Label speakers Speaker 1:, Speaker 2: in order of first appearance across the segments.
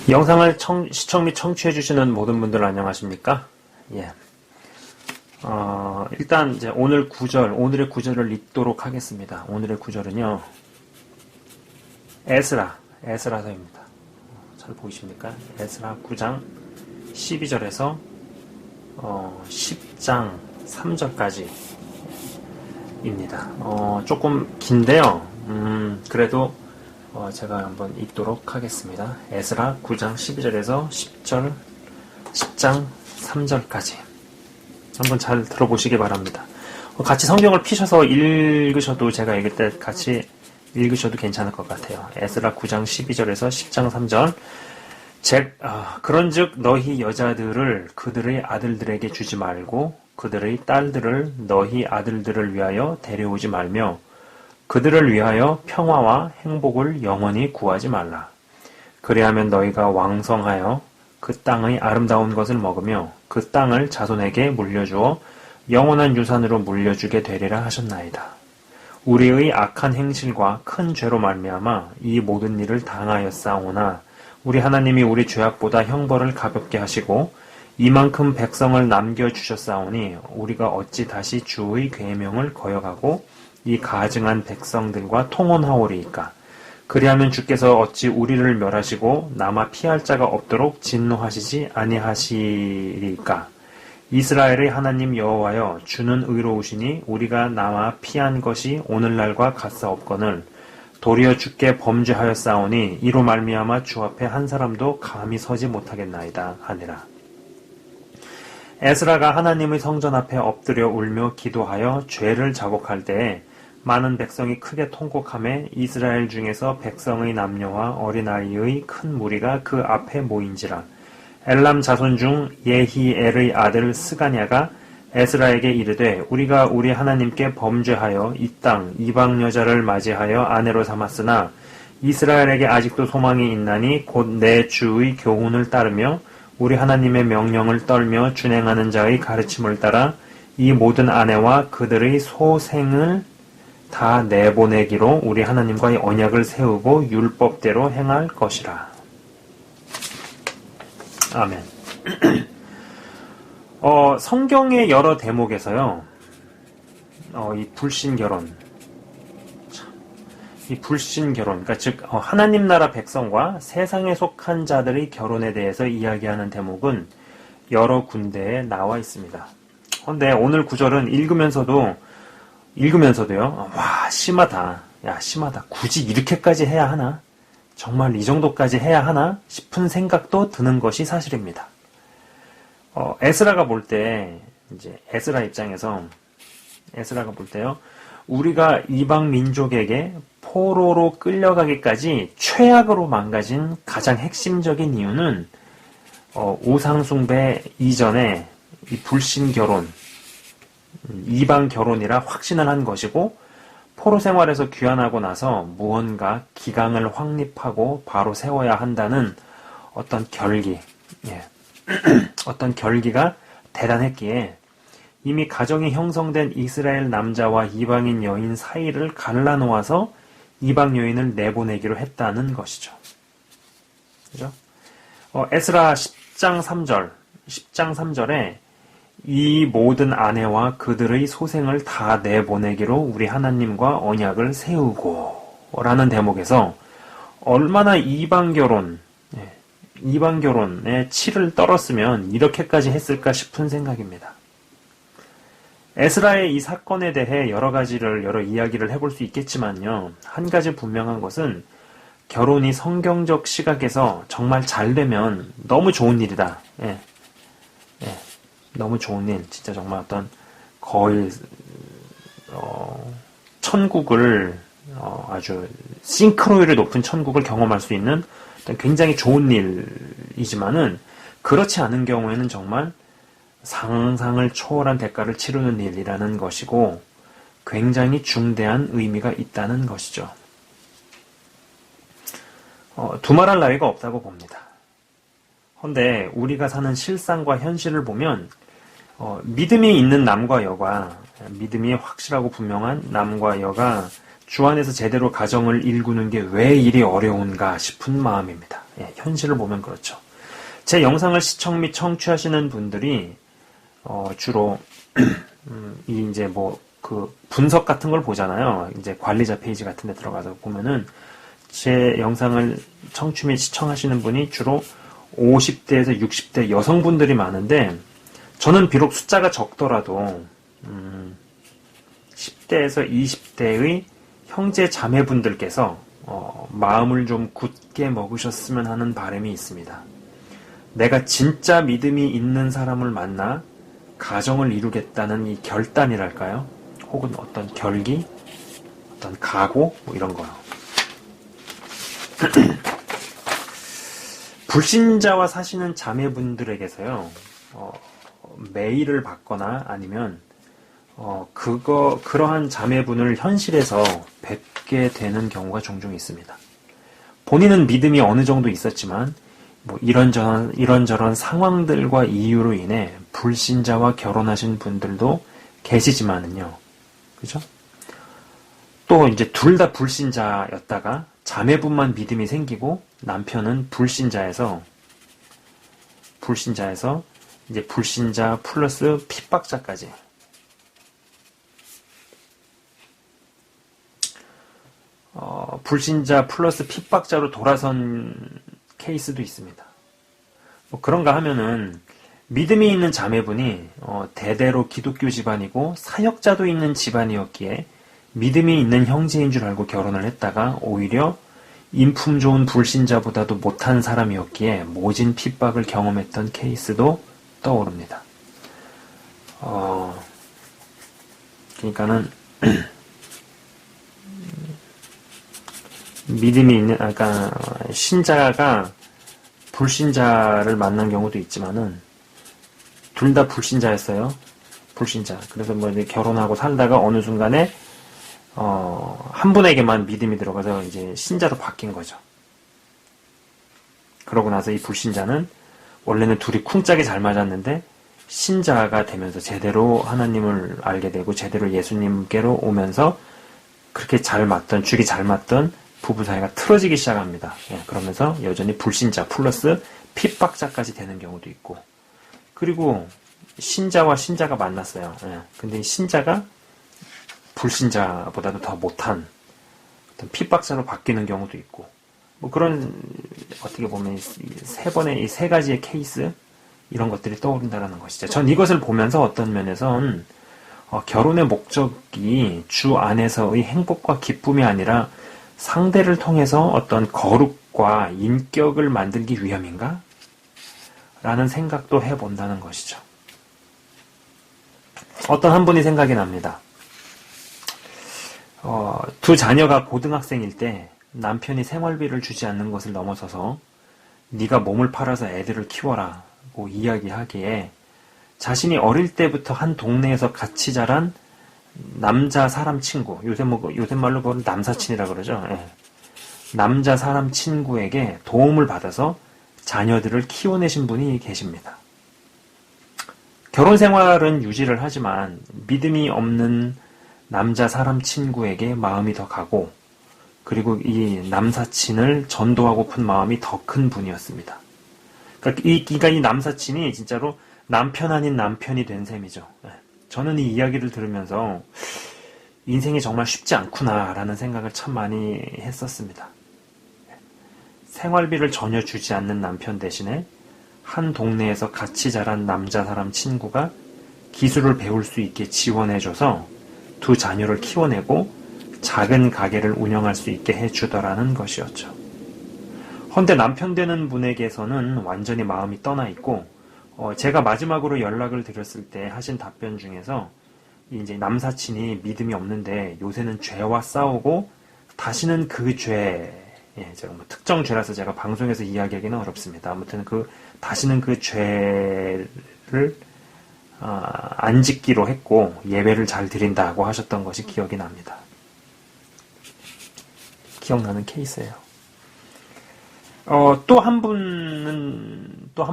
Speaker 1: 영상을 시청 및 청취해주시는 모든 분들 안녕하십니까? 예. 일단 이제 오늘의 구절을 읽도록 하겠습니다. 오늘의 구절은요, 에스라서입니다. 잘 보이십니까? 에스라 9장 12절에서 10장 3절까지 입니다. 조금 긴데요. 그래도 제가 한번 읽도록 하겠습니다. 에스라 9장 12절에서 10장 3절까지 한번 잘 들어보시기 바랍니다. 같이 성경을 피셔서 읽으셔도, 제가 읽을 때 같이 읽으셔도 괜찮을 것 같아요. 에스라 9장 12절에서 10장 3절. 그런즉 너희 여자들을 그들의 아들들에게 주지 말고 그들의 딸들을 너희 아들들을 위하여 데려오지 말며 그들을 위하여 평화와 행복을 영원히 구하지 말라. 그리하면 너희가 왕성하여 그 땅의 아름다운 것을 먹으며 그 땅을 자손에게 물려주어 영원한 유산으로 물려주게 되리라 하셨나이다. 우리의 악한 행실과 큰 죄로 말미암아 이 모든 일을 당하였사오나 우리 하나님이 우리 죄악보다 형벌을 가볍게 하시고 이만큼 백성을 남겨주셨사오니 우리가 어찌 다시 주의 계명을 거역하고 이 가증한 백성들과 통혼하오리이까. 그리하면 주께서 어찌 우리를 멸하시고 남아 피할 자가 없도록 진노하시지 아니하시리이까. 이스라엘의 하나님 여호와여, 주는 의로우시니 우리가 남아 피한 것이 오늘날과 같사옵거늘 도리어 주께 범죄하였사오니 이로 말미암아 주 앞에 한 사람도 감히 서지 못하겠나이다 하니라. 에스라가 하나님의 성전 앞에 엎드려 울며 기도하여 죄를 자복할 때에 많은 백성이 크게 통곡하며 이스라엘 중에서 백성의 남녀와 어린아이의 큰 무리가 그 앞에 모인지라. 엘람 자손 중 예히엘의 아들 스가냐가 에스라에게 이르되 우리가 우리 하나님께 범죄하여 이 땅 이방 여자를 맞이하여 아내로 삼았으나 이스라엘에게 아직도 소망이 있나니 곧 내 주의 교훈을 따르며 우리 하나님의 명령을 떨며 준행하는 자의 가르침을 따라 이 모든 아내와 그들의 소생을 다 내보내기로 우리 하나님과의 언약을 세우고 율법대로 행할 것이라. 아멘. 성경의 여러 대목에서요, 이 불신결혼, 그러니까 즉 하나님 나라 백성과 세상에 속한 자들의 결혼에 대해서 이야기하는 대목은 여러 군데에 나와 있습니다. 그런데 오늘 구절은 읽으면서도요, 와, 심하다. 야, 심하다. 굳이 이렇게까지 해야 하나? 정말 이 정도까지 해야 하나? 싶은 생각도 드는 것이 사실입니다. 에스라가 볼 때, 이제 에스라가 볼 때요, 우리가 이방 민족에게 포로로 끌려가기까지 최악으로 망가진 가장 핵심적인 이유는 우상숭배 이전에 이 불신결혼, 이방 결혼이라 확신을 한 것이고, 포로 생활에서 귀환하고 나서 무언가 기강을 확립하고 바로 세워야 한다는 어떤 결기, 어떤 결기가 대단했기에 이미 가정이 형성된 이스라엘 남자와 이방인 여인 사이를 갈라놓아서 이방 여인을 내보내기로 했다는 것이죠. 그죠? 에스라 10장 3절에 이 모든 아내와 그들의 소생을 다 내보내기로 우리 하나님과 언약을 세우고 라는 대목에서 얼마나 이방 결혼에 치를 떨었으면 이렇게까지 했을까 싶은 생각입니다. 에스라의 이 사건에 대해 여러 이야기를 해볼 수 있겠지만요, 한 가지 분명한 것은 결혼이 성경적 시각에서 정말 잘 되면 너무 좋은 일이다. 너무 좋은 일, 진짜 정말 어떤 거의 천국을 아주 싱크로율이 높은 천국을 경험할 수 있는 어떤 굉장히 좋은 일이지만은, 그렇지 않은 경우에는 정말 상상을 초월한 대가를 치르는 일이라는 것이고 굉장히 중대한 의미가 있다는 것이죠. 두말할 나위가 없다고 봅니다. 그런데 우리가 사는 실상과 현실을 보면 믿음이 있는 남과 여가, 믿음이 확실하고 분명한 남과 여가 주 안에서 제대로 가정을 일구는 게 왜 이리 어려운가 싶은 마음입니다. 예, 현실을 보면 그렇죠. 제 영상을 시청 및 청취하시는 분들이 주로 이제 뭐 그 분석 같은 걸 보잖아요. 이제 관리자 페이지 같은 데 들어가서 보면은 제 영상을 청취 및 시청하시는 분이 주로 50대에서 60대 여성분들이 많은데, 저는 비록 숫자가 적더라도 10대에서 20대의 형제 자매분들께서 마음을 좀 굳게 먹으셨으면 하는 바람이 있습니다. 내가 진짜 믿음이 있는 사람을 만나 가정을 이루겠다는 이 결단이랄까요? 혹은 어떤 결기, 어떤 각오, 뭐 이런 거요. 불신자와 사시는 자매분들에게서요, 메일을 받거나 아니면 그러한 자매분을 현실에서 뵙게 되는 경우가 종종 있습니다. 본인은 믿음이 어느 정도 있었지만 뭐 이런저런 상황들과 이유로 인해 불신자와 결혼하신 분들도 계시지만은요. 그죠? 또 이제 둘 다 불신자였다가 자매분만 믿음이 생기고 남편은 불신자에서 이제 불신자 플러스 핍박자까지. 불신자 플러스 핍박자로 돌아선 케이스도 있습니다. 뭐 그런가 하면은 믿음이 있는 자매분이 대대로 기독교 집안이고 사역자도 있는 집안이었기에 믿음이 있는 형제인 줄 알고 결혼을 했다가 오히려 인품 좋은 불신자보다도 못한 사람이었기에 모진 핍박을 경험했던 케이스도 떠오릅니다. 그러니까는 믿음이 있는, 그러니까 신자가 불신자를 만난 경우도 있지만은 둘 다 불신자였어요. 불신자. 그래서 뭐 이제 결혼하고 살다가 어느 순간에 한 분에게만 믿음이 들어가서 이제 신자로 바뀐 거죠. 그러고 나서 이 불신자는 원래는 둘이 쿵짝이 잘 맞았는데 신자가 되면서 제대로 하나님을 알게 되고 제대로 예수님께로 오면서 그렇게 잘 맞던, 죽이 잘 맞던 부부 사이가 틀어지기 시작합니다. 예, 그러면서 여전히 불신자 플러스 핍박자까지 되는 경우도 있고, 그리고 신자와 신자가 만났어요. 예, 근데 이 신자가 불신자보다도 더 못한 어떤 핍박자로 바뀌는 경우도 있고, 뭐 그런, 어떻게 보면 이 세 가지의 케이스, 이런 것들이 떠오른다는 것이죠. 전 이것을 보면서 어떤 면에선 결혼의 목적이 주 안에서의 행복과 기쁨이 아니라 상대를 통해서 어떤 거룩과 인격을 만들기 위함인가? 라는 생각도 해본다는 것이죠. 어떤 한 분이 생각이 납니다. 두 자녀가 고등학생일 때 남편이 생활비를 주지 않는 것을 넘어서서 네가 몸을 팔아서 애들을 키워라고 이야기하기에 자신이 어릴 때부터 한 동네에서 같이 자란 남자 사람 친구, 요새 말로 보면 남사친이라 그러죠. 예. 남자 사람 친구에게 도움을 받아서 자녀들을 키워내신 분이 계십니다. 결혼 생활은 유지를 하지만 믿음이 없는 남자 사람 친구에게 마음이 더 가고, 그리고 이 남사친을 전도하고픈 마음이 더 큰 분이었습니다. 그러니까 이 남사친이 진짜로 남편 아닌 남편이 된 셈이죠. 저는 이 이야기를 들으면서 인생이 정말 쉽지 않구나라는 생각을 참 많이 했었습니다. 생활비를 전혀 주지 않는 남편 대신에 한 동네에서 같이 자란 남자 사람 친구가 기술을 배울 수 있게 지원해줘서 두 자녀를 키워내고 작은 가게를 운영할 수 있게 해주더라는 것이었죠. 헌데 남편 되는 분에게서는 완전히 마음이 떠나 있고, 제가 마지막으로 연락을 드렸을 때 하신 답변 중에서 이제 남사친이 믿음이 없는데 요새는 죄와 싸우고 다시는 그 죄, 제가 뭐 특정 죄라서 제가 방송에서 이야기하기는 어렵습니다. 아무튼 다시는 그 죄를 안 짓기로 했고 예배를 잘 드린다고 하셨던 것이 기억이 납니다. 기억나는 케이스예요. 또 한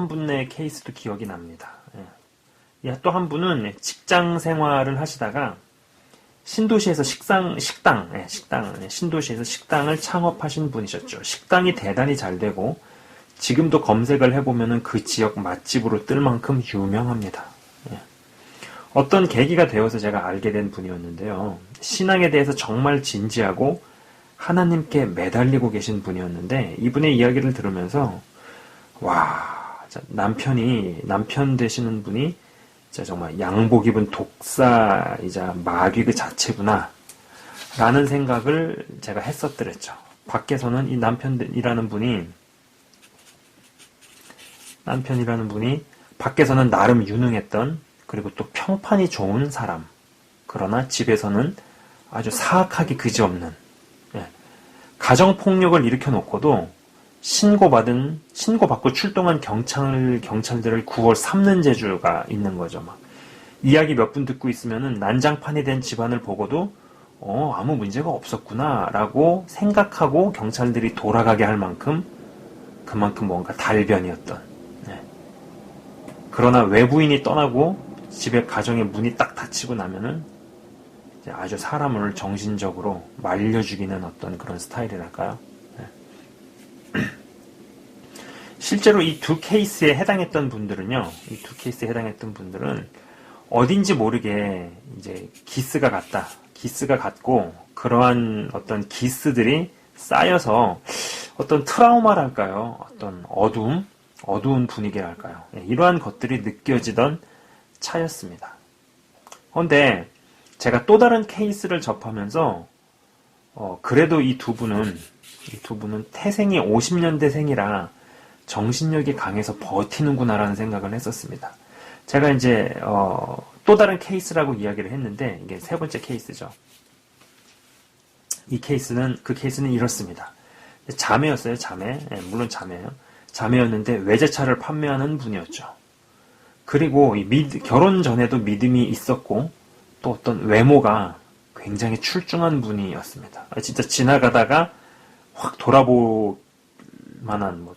Speaker 1: 분의 케이스도 기억이 납니다. 또 한 분은 직장 생활을 하시다가 신도시에서 신도시에서 식당을 창업하신 분이셨죠. 식당이 대단히 잘 되고 지금도 검색을 해보면은 그 지역 맛집으로 뜰 만큼 유명합니다. 예. 어떤 계기가 되어서 제가 알게 된 분이었는데요. 신앙에 대해서 정말 진지하고 하나님께 매달리고 계신 분이었는데, 이분의 이야기를 들으면서 와, 남편 되시는 분이 진짜 정말 양복 입은 독사이자 마귀 그 자체구나 라는 생각을 제가 했었더랬죠. 밖에서는 이 남편이라는 분이 밖에서는 나름 유능했던, 그리고 또 평판이 좋은 사람, 그러나 집에서는 아주 사악하기 그지없는, 예, 가정폭력을 일으켜놓고도 신고받고 출동한 경찰들을 9월 삼는 재주가 있는 거죠. 막 이야기 몇 분 듣고 있으면은 난장판이 된 집안을 보고도 아무 문제가 없었구나 라고 생각하고 경찰들이 돌아가게 할 만큼 그만큼 뭔가 달변이었던. 네. 그러나 외부인이 떠나고 집에 가정의 문이 딱 닫히고 나면은 이제 아주 사람을 정신적으로 말려 죽이는 어떤 그런 스타일이랄까요. 네. 실제로 이 두 케이스에 해당했던 분들은 어딘지 모르게 이제 기스가 같고, 그러한 어떤 기스들이 쌓여서 어떤 트라우마랄까요? 어떤 어두운 분위기랄까요? 이러한 것들이 느껴지던 차였습니다. 그런데 제가 또 다른 케이스를 접하면서 그래도 이 두 분은 태생이 50년대생이라 정신력이 강해서 버티는구나라는 생각을 했었습니다. 제가 이제 또 다른 케이스라고 이야기를 했는데, 이게 세 번째 케이스죠. 그 케이스는 이렇습니다. 자매였어요, 자매. 예, 물론 자매예요. 자매였는데 외제차를 판매하는 분이었죠. 그리고 결혼 전에도 믿음이 있었고, 또 어떤 외모가 굉장히 출중한 분이었습니다. 진짜 지나가다가 확 돌아볼 만한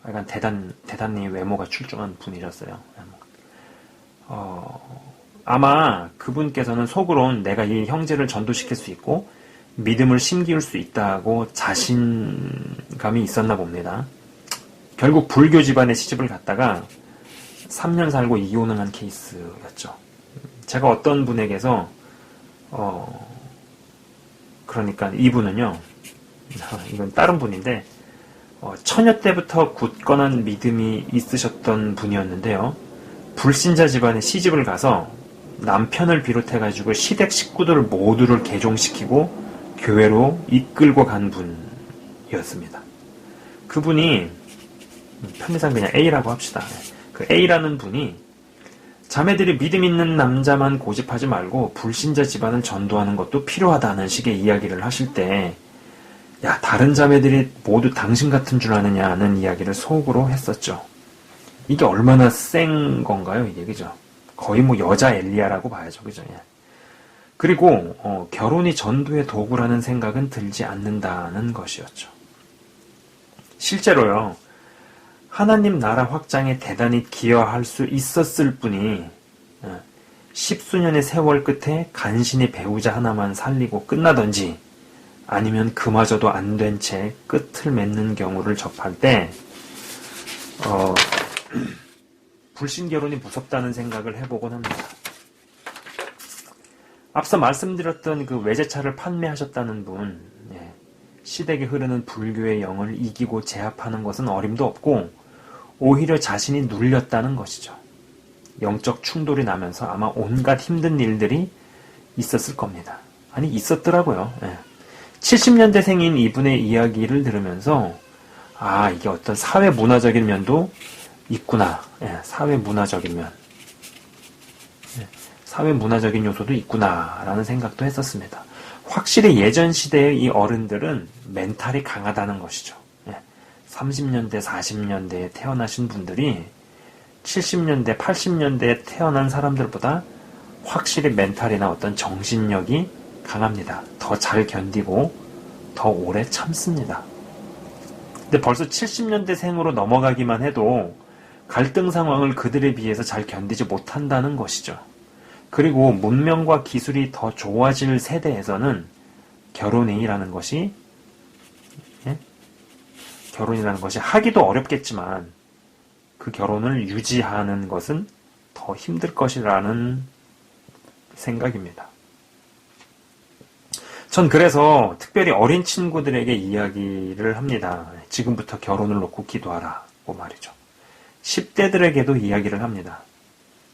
Speaker 1: 약간 대단히 외모가 출중한 분이셨어요. 아마 그분께서는 속으론 내가 이 형제를 전도시킬 수 있고 믿음을 심기울 수 있다고 자신감이 있었나 봅니다. 결국 불교 집안에 시집을 갔다가 3년 살고 이혼을 한 케이스였죠. 제가 어떤 분에게서 그러니까 이분은요, 이건 다른 분인데, 처녀 때부터 굳건한 믿음이 있으셨던 분이었는데요. 불신자 집안에 시집을 가서 남편을 비롯해가지고 시댁 식구들 모두를 개종시키고 교회로 이끌고 간 분이었습니다. 그분이 편의상 그냥 A라고 합시다. 그 A라는 분이 자매들이 믿음 있는 남자만 고집하지 말고 불신자 집안을 전도하는 것도 필요하다는 식의 이야기를 하실 때, 야, 다른 자매들이 모두 당신 같은 줄 아느냐는 이야기를 속으로 했었죠. 이게 얼마나 센 건가요, 이게, 그죠? 거의 여자 엘리야라고 봐야죠, 그죠? 예. 그리고 결혼이 전도의 도구라는 생각은 들지 않는다는 것이었죠. 실제로요, 하나님 나라 확장에 대단히 기여할 수 있었을 뿐이 10수년의 세월 끝에 간신히 배우자 하나만 살리고 끝나든지, 아니면 그마저도 안 된 채 끝을 맺는 경우를 접할 때 불신결혼이 무섭다는 생각을 해보곤 합니다. 앞서 말씀드렸던 그 외제차를 판매하셨다는 분, 시댁에 흐르는 불교의 영을 이기고 제압하는 것은 어림도 없고 오히려 자신이 눌렸다는 것이죠. 영적 충돌이 나면서 아마 온갖 힘든 일들이 있었을 겁니다. 아니, 있었더라고요. 70년대생인 이분의 이야기를 들으면서 이게 어떤 사회 문화적인 면도 있구나. 사회 문화적인 요소도 있구나 라는 생각도 했었습니다. 확실히 예전 시대의 이 어른들은 멘탈이 강하다는 것이죠. 30년대, 40년대에 태어나신 분들이 70년대, 80년대에 태어난 사람들보다 확실히 멘탈이나 어떤 정신력이 강합니다. 더 잘 견디고 더 오래 참습니다. 근데 벌써 70년대생으로 넘어가기만 해도 갈등 상황을 그들에 비해서 잘 견디지 못한다는 것이죠. 그리고 문명과 기술이 더 좋아질 세대에서는 결혼이라는 것이 결혼이라는 것이 하기도 어렵겠지만 그 결혼을 유지하는 것은 더 힘들 것이라는 생각입니다. 전 그래서 특별히 어린 친구들에게 이야기를 합니다. 지금부터 결혼을 놓고 기도하라고 말이죠. 10대들에게도 이야기를 합니다.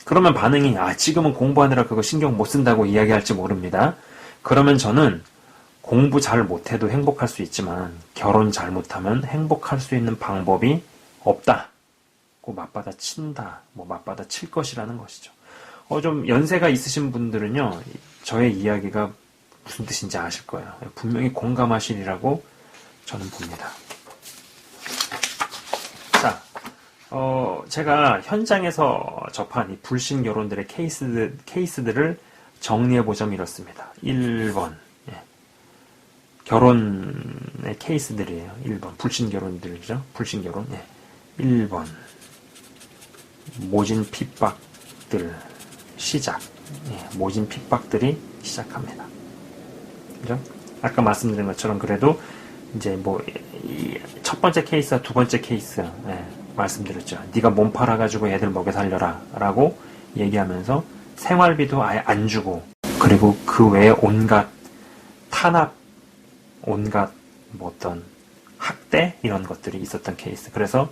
Speaker 1: 그러면 반응이 지금은 공부하느라 그거 신경 못 쓴다고 이야기할지 모릅니다. 그러면 저는 공부 잘 못해도 행복할 수 있지만 결혼 잘못하면 행복할 수 있는 방법이 없다고 맞받아 친다, 맞받아 칠 것이라는 것이죠. 좀 연세가 있으신 분들은요, 저의 이야기가 무슨 뜻인지 아실 거예요. 분명히 공감하시리라고 저는 봅니다. 자, 제가 현장에서 접한 이 불신 결혼들의 케이스들을 정리해보자면 이렇습니다. 1번. 결혼의 케이스들이에요. 1번. 불신 결혼들이죠. 불신 결혼. 1번. 모진 핍박들 시작. 모진 핍박들이 시작합니다. 그죠? 아까 말씀드린 것처럼 그래도 이제 첫 번째 케이스와 두 번째 케이스 말씀드렸죠. 네가 몸 팔아가지고 애들 먹여 살려라 라고 얘기하면서 생활비도 아예 안 주고 그리고 그 외에 온갖 탄압, 온갖 어떤 학대 이런 것들이 있었던 케이스. 그래서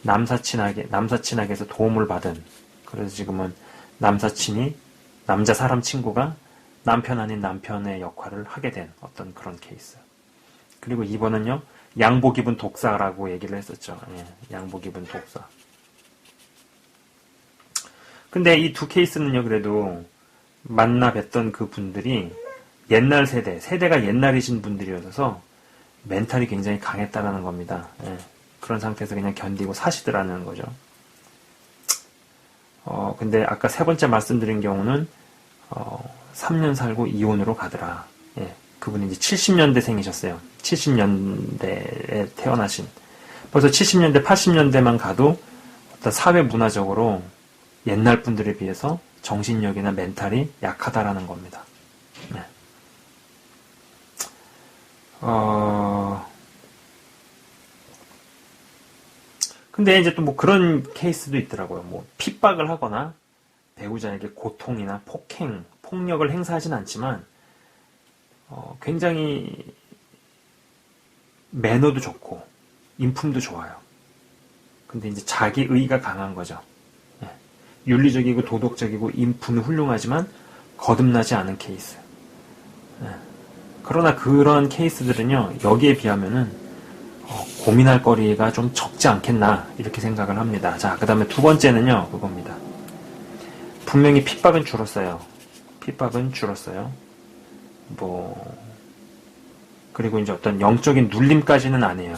Speaker 1: 남사친에게서 도움을 받은, 그래서 지금은 남자 사람 친구가 남편 아닌 남편의 역할을 하게 된 어떤 그런 케이스. 그리고 2번은요, 양복 입은 독사라고 얘기를 했었죠. 양복 입은 독사. 근데 이 두 케이스는요, 그래도 만나 뵀던 그 분들이 옛날 세대가 옛날이신 분들이어서 멘탈이 굉장히 강했다라는 겁니다. 그런 상태에서 그냥 견디고 사시더라는 거죠. 근데 아까 세 번째 말씀드린 경우는 3년 살고 이혼으로 가더라. 그분이 이제 70년대생이셨어요. 70년대에 태어나신. 벌써 70년대, 80년대만 가도 어떤 사회 문화적으로 옛날 분들에 비해서 정신력이나 멘탈이 약하다라는 겁니다. 근데 이제 또 그런 케이스도 있더라고요. 핍박을 하거나 배우자에게 고통이나 폭력을 행사하진 않지만, 굉장히 매너도 좋고, 인품도 좋아요. 근데 이제 자기의가 강한 거죠. 윤리적이고 도덕적이고 인품이 훌륭하지만 거듭나지 않은 케이스. 그러나 그런 케이스들은요, 여기에 비하면은 고민할 거리가 좀 적지 않겠나 이렇게 생각을 합니다. 자, 그 다음에 두 번째는요, 그겁니다. 분명히 핍박은 줄었어요. 그리고 이제 어떤 영적인 눌림까지는 아니에요.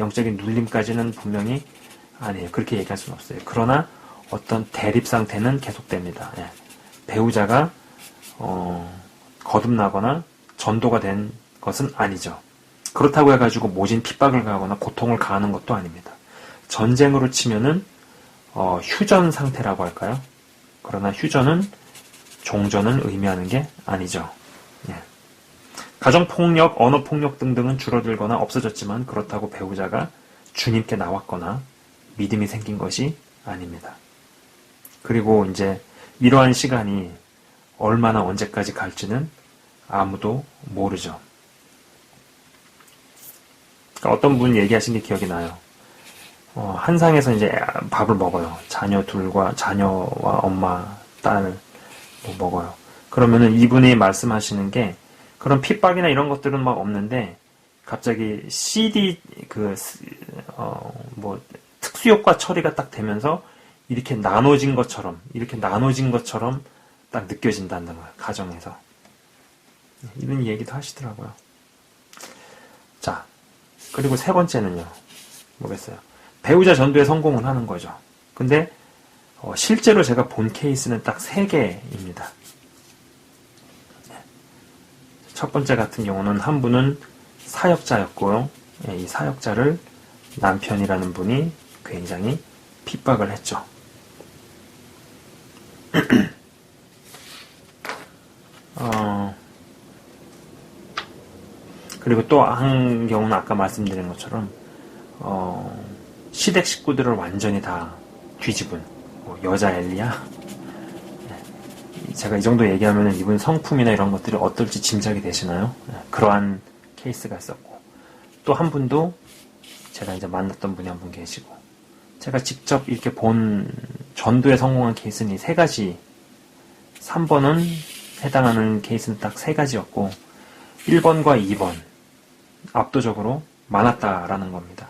Speaker 1: 영적인 눌림까지는 분명히 아니에요. 그렇게 얘기할 수는 없어요. 그러나 어떤 대립 상태는 계속됩니다. 배우자가 거듭나거나 전도가 된 것은 아니죠. 그렇다고 해가지고 모진 핍박을 가하거나 고통을 가하는 것도 아닙니다. 전쟁으로 치면은 휴전 상태라고 할까요? 그러나 휴전은 종전을 의미하는 게 아니죠. 가정폭력, 언어폭력 등등은 줄어들거나 없어졌지만 그렇다고 배우자가 주님께 나왔거나 믿음이 생긴 것이 아닙니다. 그리고 이제 이러한 시간이 얼마나 언제까지 갈지는 아무도 모르죠. 그러니까 어떤 분 얘기하신 게 기억이 나요. 한상에서 이제 밥을 먹어요. 자녀와 엄마, 딸 먹어요. 그러면은 이분이 말씀하시는 게 그런 핍박이나 이런 것들은 막 없는데 갑자기 CD 특수효과 처리가 딱 되면서 이렇게 나눠진 것처럼 딱 느껴진다는 거예요. 가정에서. 이런 얘기도 하시더라고요. 자, 그리고 세 번째는요. 뭐겠어요? 배우자 전도에 성공을 하는 거죠. 근데 실제로 제가 본 케이스는 딱 3개입니다. 첫 번째 같은 경우는 한 분은 사역자였고요. 이 사역자를 남편이라는 분이 굉장히 핍박을 했죠. 그리고 또 한 경우는 아까 말씀드린 것처럼 시댁 식구들을 완전히 다 뒤집은 여자 엘리야. 제가 이 정도 얘기하면 이분 성품이나 이런 것들이 어떨지 짐작이 되시나요? 그러한 케이스가 있었고, 또 한 분도 제가 이제 만났던 분이 한 분 계시고, 제가 직접 이렇게 본 전도에 성공한 케이스는 이 세 가지, 3번은 해당하는 케이스는 딱 세 가지였고 1번과 2번 압도적으로 많았다라는 겁니다.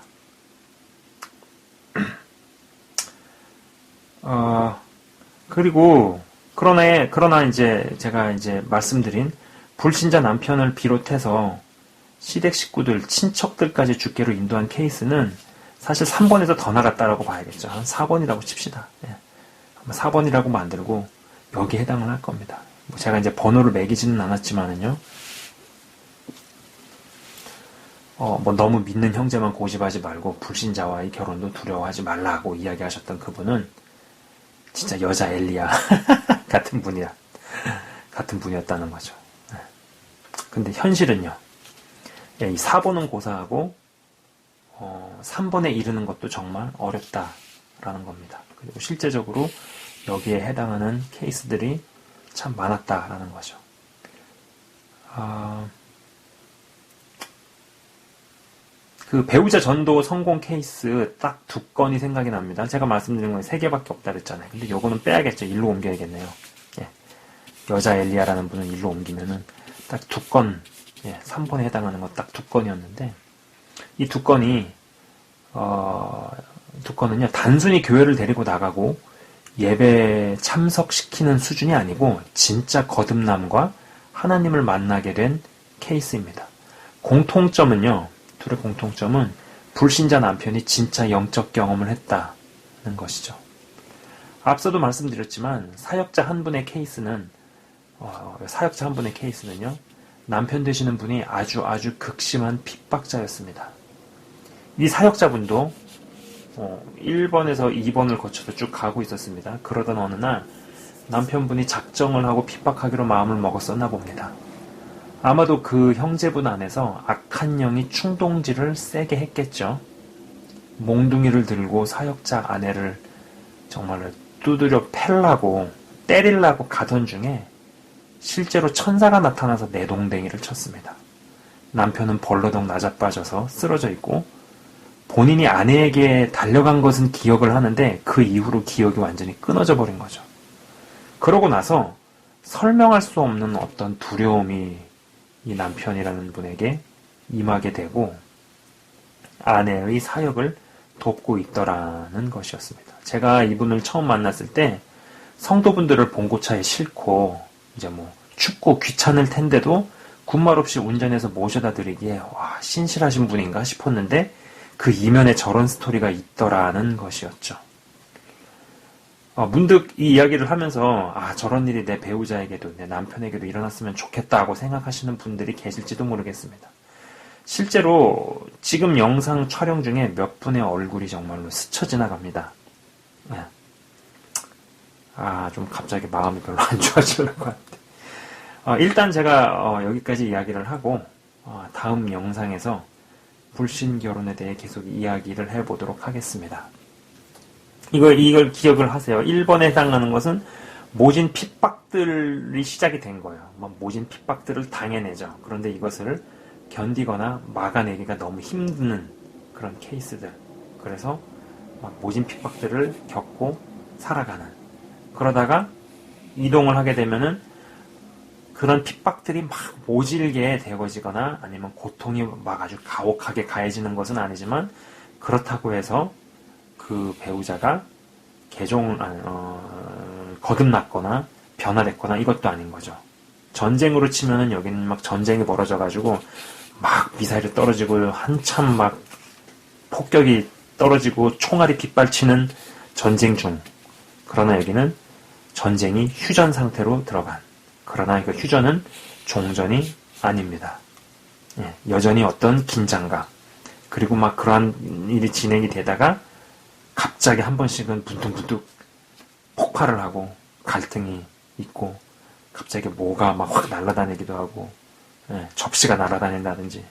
Speaker 1: 그리고 그러나 이제 제가 이제 말씀드린 불신자 남편을 비롯해서 시댁 식구들, 친척들까지 죽게로 인도한 케이스는 사실 3번에서 더 나갔다라고 봐야겠죠. 한 4번이라고 칩시다. 예. 4번이라고 만들고 여기에 해당을 할 겁니다. 제가 이제 번호를 매기지는 않았지만은요. 너무 믿는 형제만 고집하지 말고 불신자와의 결혼도 두려워하지 말라고 이야기하셨던 그분은 진짜 여자 엘리야 같은 분이었다는 거죠. 근데 현실은요. 이 4번은 고사하고 3번에 이르는 것도 정말 어렵다라는 겁니다. 그리고 실제적으로 여기에 해당하는 케이스들이 참 많았다라는 거죠. 그 배우자 전도 성공 케이스 딱 2건이 생각이 납니다. 제가 말씀드린 건 3개밖에 없다 그랬잖아요. 근데 요거는 빼야겠죠. 일로 옮겨야겠네요. 예. 여자 엘리야라는 분은 일로 옮기면은 딱 2건, 3번에 해당하는 거 딱 2건이었는데, 이 2건이, 2건은요, 단순히 교회를 데리고 나가고 예배 참석시키는 수준이 아니고 진짜 거듭남과 하나님을 만나게 된 케이스입니다. 공통점은요, 둘의 공통점은 불신자 남편이 진짜 영적 경험을 했다는 것이죠. 앞서도 말씀드렸지만 사역자 한 분의 케이스는요, 남편 되시는 분이 아주 극심한 핍박자였습니다. 이 사역자분도 1번에서 2번을 거쳐서 쭉 가고 있었습니다. 그러던 어느 날 남편분이 작정을 하고 핍박하기로 마음을 먹었었나 봅니다. 아마도 그 형제분 안에서 악한 영이 충동질을 세게 했겠죠. 몽둥이를 들고 사역자 아내를 정말로 두드려 패려고 때리려고 가던 중에 실제로 천사가 나타나서 내동댕이를 쳤습니다. 남편은 벌러덩 나자빠져서 쓰러져 있고 본인이 아내에게 달려간 것은 기억을 하는데 그 이후로 기억이 완전히 끊어져 버린 거죠. 그러고 나서 설명할 수 없는 어떤 두려움이 이 남편이라는 분에게 임하게 되고 아내의 사역을 돕고 있더라는 것이었습니다. 제가 이분을 처음 만났을 때 성도분들을 봉고차에 싣고 이제 춥고 귀찮을 텐데도 군말 없이 운전해서 모셔다 드리기에 와, 신실하신 분인가 싶었는데 그 이면에 저런 스토리가 있더라는 것이었죠. 문득 이 이야기를 하면서 저런 일이 내 배우자에게도 내 남편에게도 일어났으면 좋겠다고 생각하시는 분들이 계실지도 모르겠습니다. 실제로 지금 영상 촬영 중에 몇 분의 얼굴이 정말로 스쳐 지나갑니다. 좀 갑자기 마음이 별로 안 좋아지는 것 같아요. 일단 제가 여기까지 이야기를 하고 다음 영상에서 불신결혼에 대해 계속 이야기를 해보도록 하겠습니다. 이걸 기억을 하세요. 1번에 해당하는 것은 모진 핍박들이 시작이 된 거예요. 모진 핍박들을 당해내죠. 그런데 이것을 견디거나 막아내기가 너무 힘든 그런 케이스들. 그래서 모진 픽박들을 겪고 살아가는. 그러다가 이동을 하게 되면은 그런 핍박들이 막 모질게 되어지거나 아니면 고통이 막 아주 가혹하게 가해지는 것은 아니지만 그렇다고 해서 그 배우자가 거듭났거나 변화됐거나 이것도 아닌 거죠. 전쟁으로 치면은 여기는 막 전쟁이 벌어져가지고 막 미사일이 떨어지고 한참 막 폭격이 떨어지고 총알이 빗발치는 전쟁 중. 그러나 여기는 전쟁이 휴전 상태로 들어간. 그러나 그 휴전은 종전이 아닙니다. 여전히 어떤 긴장감. 그리고 막 그러한 일이 진행이 되다가 갑자기 한 번씩은 분툭분툭 폭발을 하고 갈등이 있고 갑자기 뭐가 막 확 날아다니기도 하고 접시가 날아다닌다든지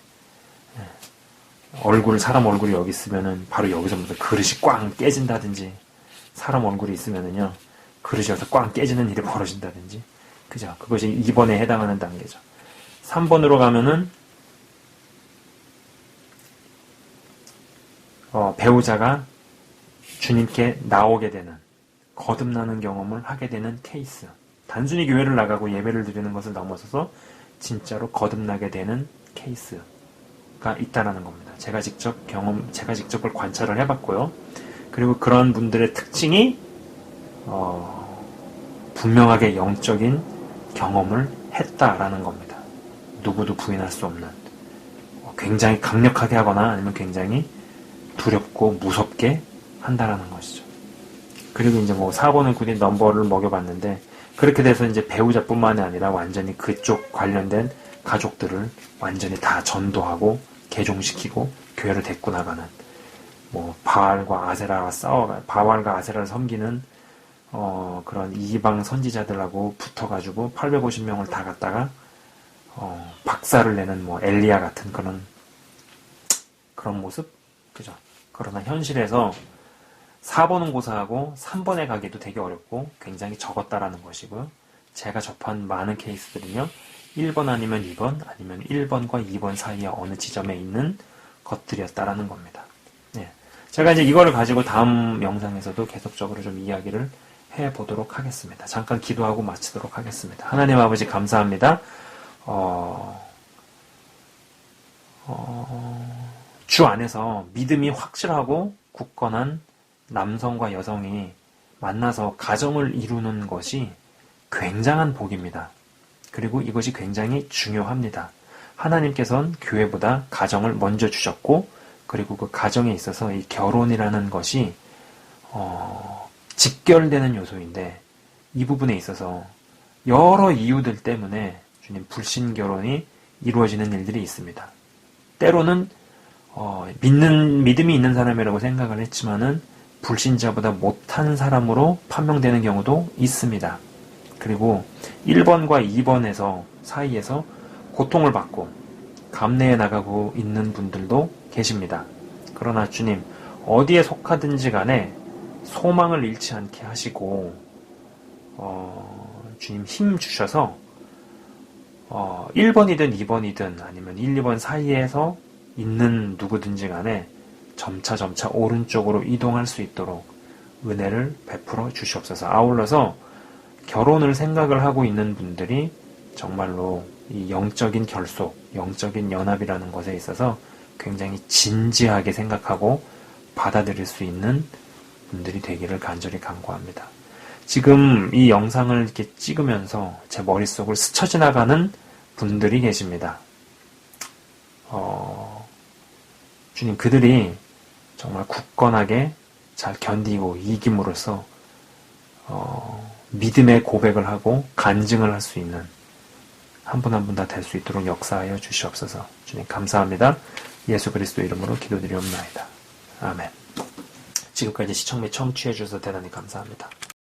Speaker 1: 사람 얼굴이 여기 있으면은 바로 여기서부터 그릇이 꽝 깨진다든지, 사람 얼굴이 있으면은요, 그릇이 여기서 꽝 깨지는 일이 벌어진다든지, 그죠? 그것이 2번에 해당하는 단계죠. 3번으로 가면은, 배우자가 주님께 나오게 되는, 거듭나는 경험을 하게 되는 케이스. 단순히 교회를 나가고 예배를 드리는 것을 넘어서서 진짜로 거듭나게 되는 케이스가 있다라는 겁니다. 제가 직접 그걸 관찰을 해봤고요. 그리고 그런 분들의 특징이 분명하게 영적인 경험을 했다라는 겁니다. 누구도 부인할 수 없는, 굉장히 강력하게 하거나 아니면 굉장히 두렵고 무섭게 한다라는 것이죠. 그리고 이제 4번은 굳이 넘버를 먹여봤는데, 그렇게 돼서 이제 배우자뿐만이 아니라 완전히 그쪽 관련된 가족들을 완전히 다 전도하고 개종시키고 교회를 데리고 나가는, 바알과 아세라를 섬기는 그런 이방 선지자들하고 붙어가지고 850명을 다 갖다가 박살을 내는 엘리야 같은 그런 모습, 그죠? 그러나 현실에서 4번은 고사하고 3번에 가기도 되게 어렵고 굉장히 적었다라는 것이고요. 제가 접한 많은 케이스들은요, 1번 아니면 2번, 아니면 1번과 2번 사이에 어느 지점에 있는 것들이었다라는 겁니다. 네. 제가 이제 이거를 가지고 다음 영상에서도 계속적으로 좀 이야기를 해보도록 하겠습니다. 잠깐 기도하고 마치도록 하겠습니다. 하나님 아버지 감사합니다. 주 안에서 믿음이 확실하고 굳건한 남성과 여성이 만나서 가정을 이루는 것이 굉장한 복입니다. 그리고 이것이 굉장히 중요합니다. 하나님께서는 교회보다 가정을 먼저 주셨고, 그리고 그 가정에 있어서 이 결혼이라는 것이 직결되는 요소인데, 이 부분에 있어서 여러 이유들 때문에 주님 불신 결혼이 이루어지는 일들이 있습니다. 때로는 믿음이 있는 사람이라고 생각을 했지만은 불신자보다 못한 사람으로 판명되는 경우도 있습니다. 그리고 1번과 2번에서 사이에서 고통을 받고 감내해 나가고 있는 분들도 계십니다. 그러나 주님, 어디에 속하든지 간에 소망을 잃지 않게 하시고 주님 힘 주셔서 1번이든 2번이든 아니면 1, 2번 사이에서 있는 누구든지 간에 점차 오른쪽으로 이동할 수 있도록 은혜를 베풀어 주시옵소서. 아울러서 결혼을 생각을 하고 있는 분들이 정말로 이 영적인 결속, 영적인 연합이라는 것에 있어서 굉장히 진지하게 생각하고 받아들일 수 있는 분들이 되기를 간절히 간구합니다. 지금 이 영상을 이렇게 찍으면서 제 머릿속을 스쳐 지나가는 분들이 계십니다. 주님, 그들이 정말 굳건하게 잘 견디고 이김으로써 믿음의 고백을 하고 간증을 할 수 있는 한 분 한 분 다 될 수 있도록 역사하여 주시옵소서. 주님 감사합니다. 예수 그리스도 이름으로 기도드리옵나이다. 아멘. 지금까지 시청 및 청취해 주셔서 대단히 감사합니다.